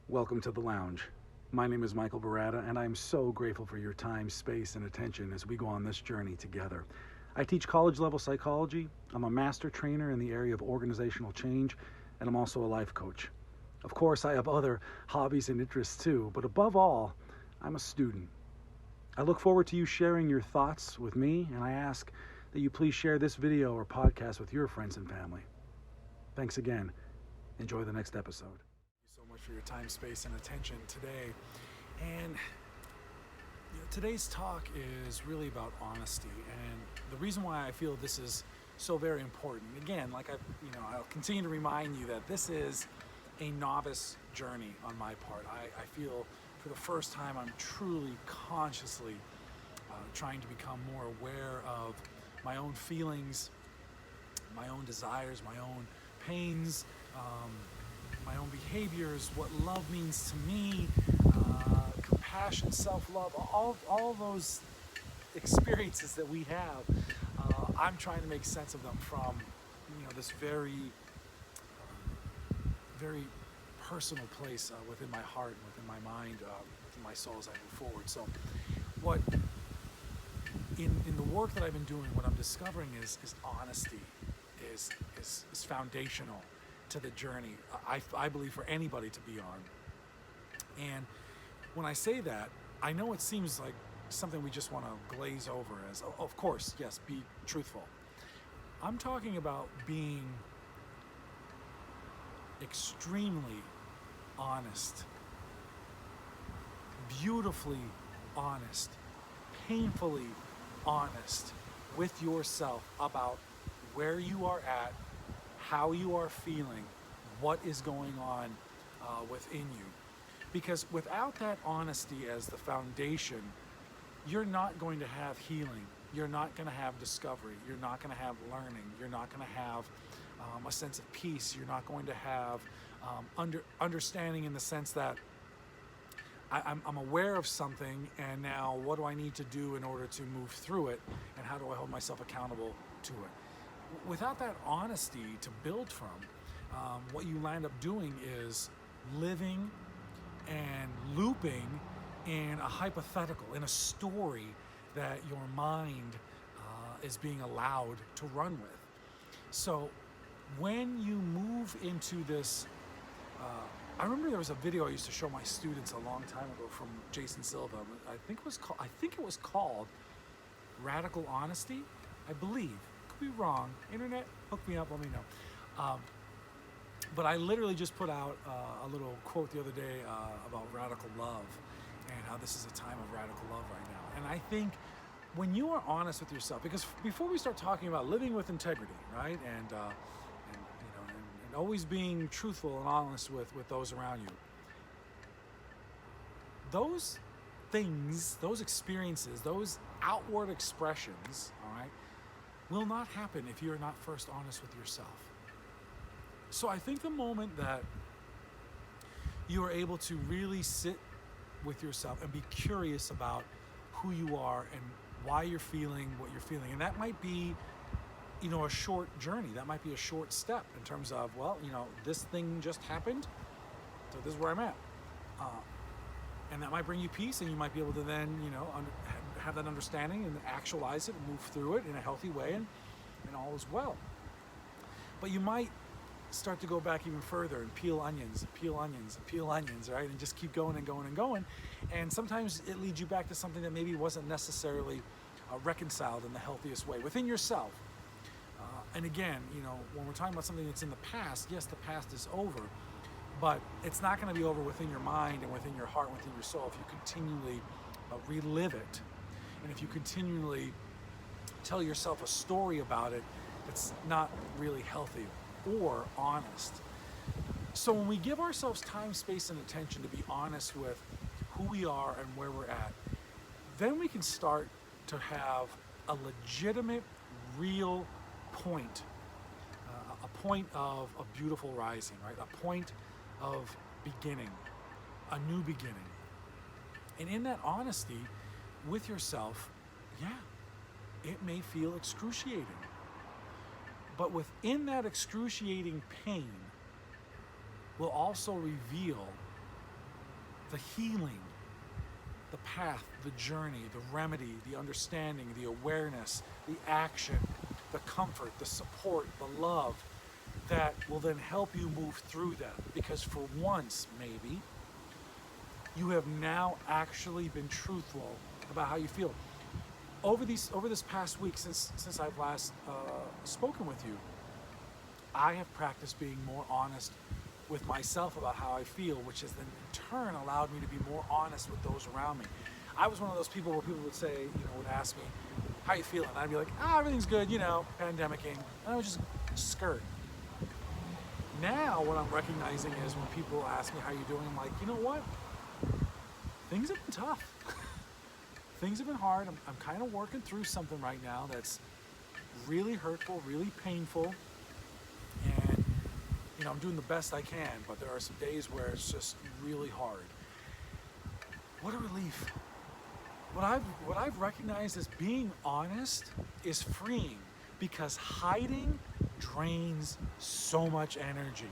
Welcome to the lounge. My name is Michael Barata, and I'm so grateful for your time, space, and attention as we go on this journey together. I teach college level psychology. I'm a master trainer in the area of organizational change, and I'm also a life coach. Of course, I have other hobbies and interests too, but above all, I'm a student. I look forward to you sharing your thoughts with me, and I ask that you please share this video or podcast with your friends and family. Thanks again. Enjoy the next episode. Thank you so much for your time, space, and attention today. And today's talk is really about honesty, and the reason why I feel this is so very important. Again, I'll continue to remind you that this is a novice journey on my part. I feel for the first time I'm truly consciously trying to become more aware of my own feelings, my own desires, my own pains, my own behaviors, what love means to me, compassion, self-love, all those experiences that we have. I'm trying to make sense of them from this very very personal place within my heart, within my mind, within my soul as I move forward. So what in the work that I've been doing, what I'm discovering is honesty is foundational to the journey, I believe, for anybody to be on. And when I say that, I know it seems like something we just want to glaze over as, of course, yes, be truthful. I'm talking about being extremely honest, beautifully honest, painfully honest with yourself about where you are at, how you are feeling, what is going on within you. Because without that honesty as the foundation, you're not going to have healing. You're not going to have discovery. You're not going to have learning. You're not going to have a sense of peace. You're not going to have understanding in the sense that I'm aware of something, and now what do I need to do in order to move through it, and how do I hold myself accountable to it? Without that honesty to build from, what you land up doing is living and looping in a hypothetical, in a story that your mind is being allowed to run with. So when you move into this, I remember there was a video I used to show my students a long time ago from Jason Silva. I think it was called Radical Honesty, I believe. Could be wrong. Internet, hook me up, let me know. But I literally just put out a little quote the other day about radical love and how this is a time of radical love right now. And I think when you are honest with yourself, because before we start talking about living with integrity, right, and always being truthful and honest with those around you, those things, those experiences, those outward expressions, all right, will not happen if you're not first honest with yourself. So I think the moment that you are able to really sit with yourself and be curious about who you are and why you're feeling what you're feeling, and that might be a short journey, that might be a short step in terms of, this thing just happened, so this is where I'm at, and that might bring you peace, and you might be able to then have that understanding and actualize it and move through it in a healthy way, and all is well. But you might start to go back even further and peel onions, right? And just keep going and going and going. And sometimes it leads you back to something that maybe wasn't necessarily reconciled in the healthiest way within yourself. And again, when we're talking about something that's in the past, yes, the past is over, but it's not going to be over within your mind and within your heart, within your soul, if you continually relive it. And if you continually tell yourself a story about it that's not really healthy or honest. So when we give ourselves time, space, and attention to be honest with who we are and where we're at, then we can start to have a legitimate, real point, a point of a beautiful rising, right? A point of beginning, a new beginning. And in that honesty with yourself, it may feel excruciating. But within that excruciating pain will also reveal the healing, the path, the journey, the remedy, the understanding, the awareness, the action, the comfort, the support, the love that will then help you move through that. Because for once, maybe, you have now actually been truthful about how you feel. Over this past week, since I've last spoken with you, I have practiced being more honest with myself about how I feel, which has then in turn allowed me to be more honest with those around me. I was one of those people where people would say, would ask me, how you feeling? And I'd be like, everything's good, pandemicking. And I would just skirt. Now what I'm recognizing is when people ask me how you doing, I'm like, you know what? Things have been tough. Things have been hard. I'm kind of working through something right now that's really hurtful, really painful. And I'm doing the best I can, but there are some days where it's just really hard. What a relief. What I've recognized as being honest is freeing, because hiding drains so much energy.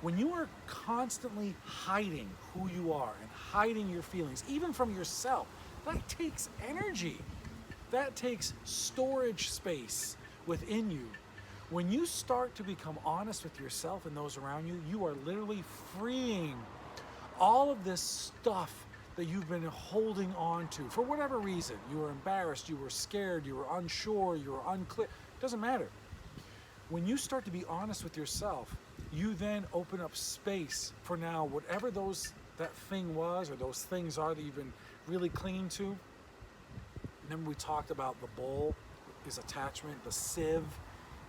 When you are constantly hiding who you are and hiding your feelings, even from yourself, that takes energy. That takes storage space within you. When you start to become honest with yourself and those around you, you are literally freeing all of this stuff that you've been holding on to for whatever reason. You were embarrassed, you were scared, you were unsure, you were unclear. It doesn't matter. When you start to be honest with yourself, you then open up space for now whatever that thing was or those things are that you've been really clinging to. Remember we talked about the bowl is attachment, the sieve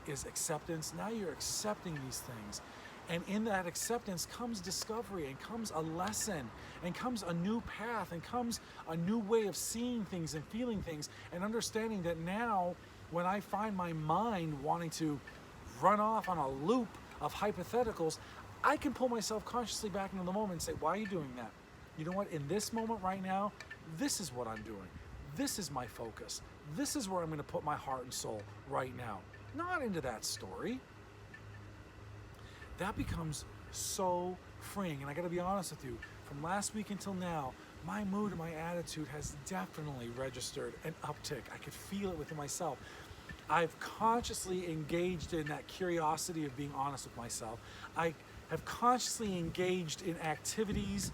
is acceptance. Now you're accepting these things. And in that acceptance comes discovery, and comes a lesson, and comes a new path, and comes a new way of seeing things and feeling things, and understanding that now when I find my mind wanting to run off on a loop of hypotheticals, I can pull myself consciously back into the moment and say, why are you doing that? You know what? In this moment right now, this is what I'm doing. This is my focus. This is where I'm going to put my heart and soul right now. Not into that story. That becomes so freeing. And I got to be honest with you, from last week until now, my mood and my attitude has definitely registered an uptick. I could feel it within myself. I've consciously engaged in that curiosity of being honest with myself. I have consciously engaged in activities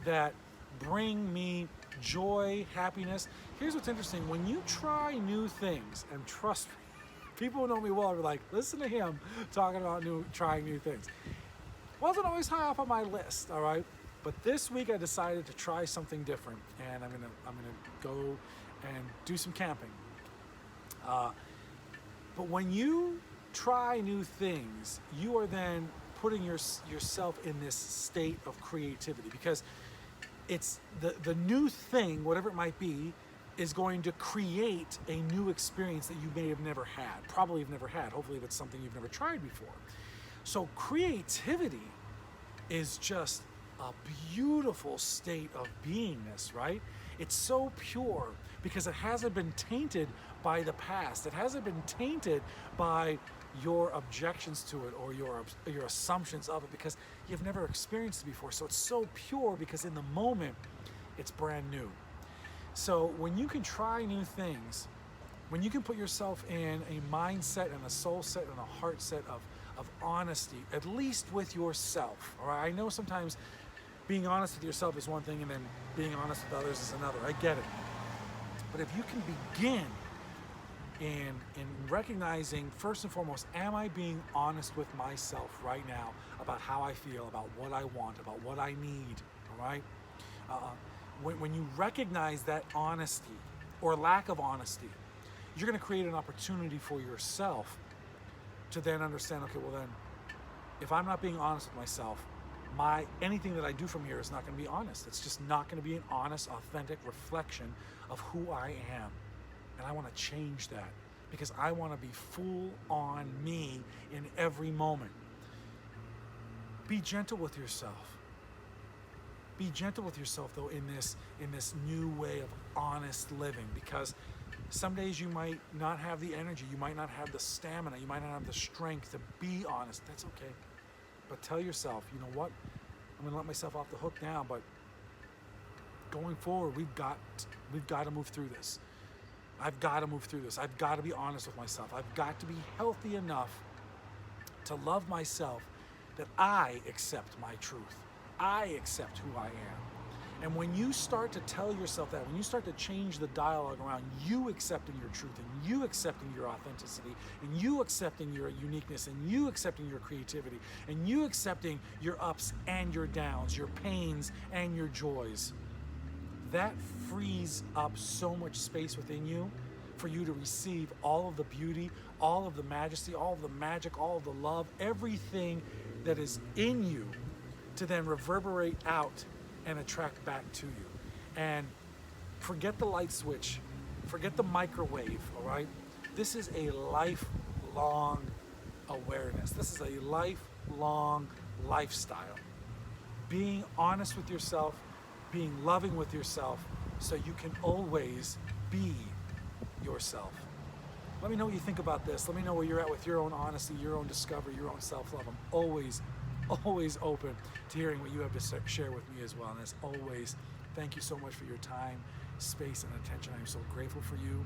that bring me joy, happiness. Here's what's interesting. When you try new things, and trust me, people who know me well are like, listen to him talking about trying new things. Wasn't always high up on my list, all right? But this week I decided to try something different, and I'm gonna go and do some camping. But when you try new things, you are then putting yourself in this state of creativity, because it's the new thing, whatever it might be, is going to create a new experience that you may have never had, probably have never had. Hopefully if it's something you've never tried before. So creativity is just a beautiful state of beingness, right? It's so pure because it hasn't been tainted by the past. It hasn't been tainted by your objections to it or your assumptions of it, because you've never experienced it before. So it's so pure because in the moment, it's brand new. So when you can try new things, when you can put yourself in a mindset and a soul set and a heart set of honesty, at least with yourself, all right? I know sometimes being honest with yourself is one thing and then being honest with others is another. I get it. But if you can begin in recognizing, first and foremost, am I being honest with myself right now about how I feel, about what I want, about what I need, all right? When you recognize that honesty or lack of honesty, you're going to create an opportunity for yourself to then understand, okay, well then, if I'm not being honest with myself, anything that I do from here is not going to be honest. It's just not going to be an honest, authentic reflection of who I am. And I want to change that because I want to be full on me in every moment. Be gentle with yourself. Be gentle with yourself though in this new way of honest living, because some days you might not have the energy, you might not have the stamina, you might not have the strength to be honest. That's okay. But tell yourself, you know what? I'm going to let myself off the hook now, but going forward, we've got to move through this. I've got to move through this. I've got to be honest with myself. I've got to be healthy enough to love myself that I accept my truth. I accept who I am. And when you start to tell yourself that, when you start to change the dialogue around you accepting your truth and you accepting your authenticity and you accepting your uniqueness and you accepting your creativity and you accepting your ups and your downs, your pains and your joys, that frees up so much space within you for you to receive all of the beauty, all of the majesty, all of the magic, all of the love, everything that is in you to then reverberate out and attract back to you. And forget the light switch, forget the microwave, all right? This is a lifelong awareness. This is a lifelong lifestyle. Being honest with yourself, being loving with yourself, so you can always be yourself. Let me know what you think about this. Let me know where you're at with your own honesty, your own discovery, your own self-love. I'm always open to hearing what you have to share with me as well. And as always, thank you so much for your time, space, and attention. I'm so grateful for you.